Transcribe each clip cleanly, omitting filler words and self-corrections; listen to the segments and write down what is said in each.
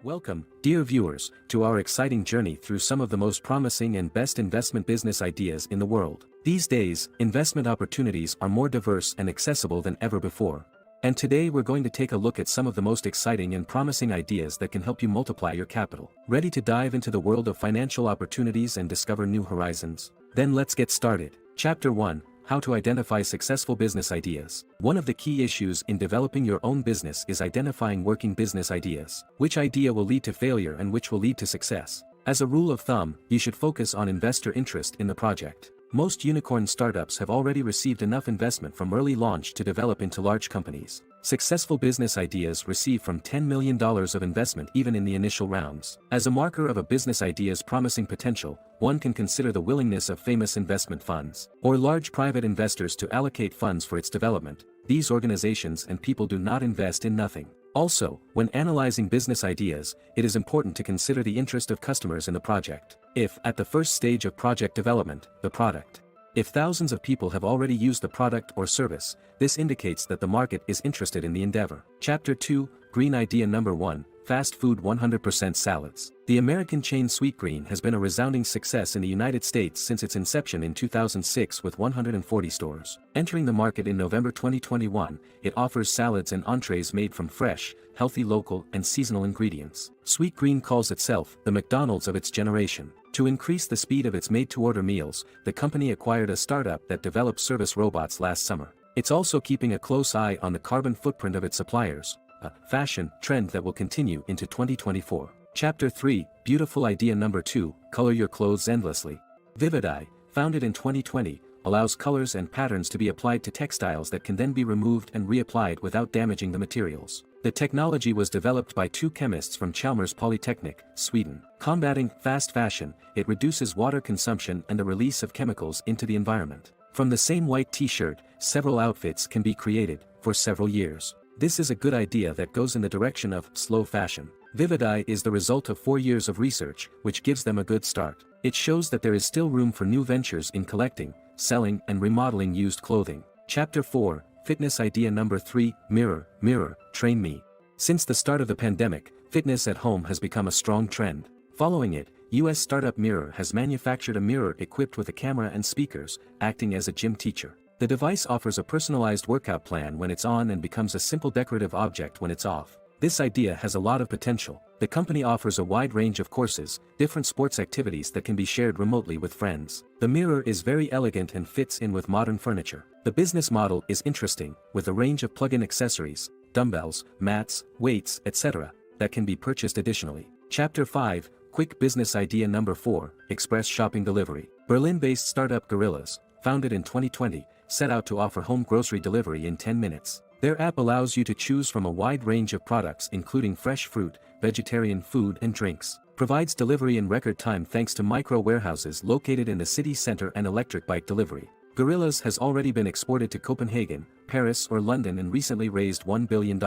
Welcome, dear viewers, to our exciting journey through some of the most promising and best investment business ideas in the world. These days, investment opportunities are more diverse and accessible than ever before. And today we're going to take a look at some of the most exciting and promising ideas that can help you multiply your capital. Ready to dive into the world of financial opportunities and discover new horizons? Then let's get started. Chapter 1. How to identify successful business ideas. One of the key issues in developing your own business is identifying working business ideas. Which idea will lead to failure and which will lead to success? As a rule of thumb, you should focus on investor interest in the project. Most unicorn startups have already received enough investment from early launch to develop into large companies. Successful business ideas receive from $10 million of investment even in the initial rounds. As a marker of a business idea's promising potential, one can consider the willingness of famous investment funds or large private investors to allocate funds for its development. These organizations and people do not invest in nothing. Also, when analyzing business ideas, it is important to consider the interest of customers in the project. If, at the first stage of project development, the product, if thousands of people have already used the product or service, this indicates that the market is interested in the endeavor. Chapter 2, Green Idea Number 1, Fast Food 100% Salads. The American chain Sweetgreen has been a resounding success in the United States since its inception in 2006 with 140 stores. Entering the market in November 2021, it offers salads and entrees made from fresh, healthy local and seasonal ingredients. Sweetgreen calls itself the McDonald's of its generation. To increase the speed of its made-to-order meals, the company acquired a startup that developed service robots last summer. It's also keeping a close eye on the carbon footprint of its suppliers, a fashion trend that will continue into 2024. Chapter 3, Beautiful Idea Number 2, Color Your Clothes Endlessly. Vivideye, founded in 2020, allows colors and patterns to be applied to textiles that can then be removed and reapplied without damaging the materials. The technology was developed by two chemists from Chalmers Polytechnic, Sweden. Combating fast fashion, it reduces water consumption and the release of chemicals into the environment. From the same white t-shirt, several outfits can be created, for several years. This is a good idea that goes in the direction of slow fashion. Vivideye is the result of 4 years of research, which gives them a good start. It shows that there is still room for new ventures in collecting, selling and remodeling used clothing. Chapter 4, Fitness Idea Number 3, Mirror, Mirror, Train Me. Since the start of the pandemic, fitness at home has become a strong trend. Following it, US startup Mirror has manufactured a mirror equipped with a camera and speakers, acting as a gym teacher. The device offers a personalized workout plan when it's on and becomes a simple decorative object when it's off. This idea has a lot of potential. The company offers a wide range of courses, different sports activities that can be shared remotely with friends. The mirror is very elegant and fits in with modern furniture. The business model is interesting, with a range of plug-in accessories, dumbbells, mats, weights, etc., that can be purchased additionally. Chapter 5, Quick Business Idea Number 4, Express Shopping Delivery. Berlin-based startup Gorillas, founded in 2020, set out to offer home grocery delivery in 10 minutes. Their app allows you to choose from a wide range of products including fresh fruit, vegetarian food and drinks. Provides delivery in record time thanks to micro warehouses located in the city center and electric bike delivery. Gorillas has already been exported to Copenhagen, Paris or London and recently raised $1 billion.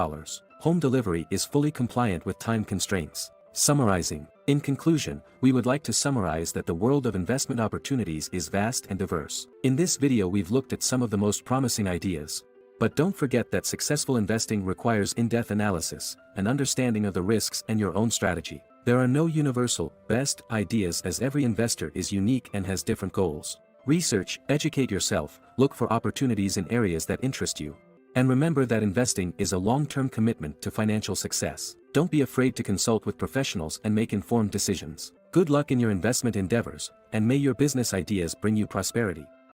Home delivery is fully compliant with time constraints. Summarizing. In conclusion, we would like to summarize that the world of investment opportunities is vast and diverse. In this video we've looked at some of the most promising ideas. But don't forget that successful investing requires in-depth analysis, an understanding of the risks and your own strategy. There are no universal, best ideas as every investor is unique and has different goals. Research, educate yourself, look for opportunities in areas that interest you. And remember that investing is a long-term commitment to financial success. Don't be afraid to consult with professionals and make informed decisions. Good luck in your investment endeavors, and may your business ideas bring you prosperity.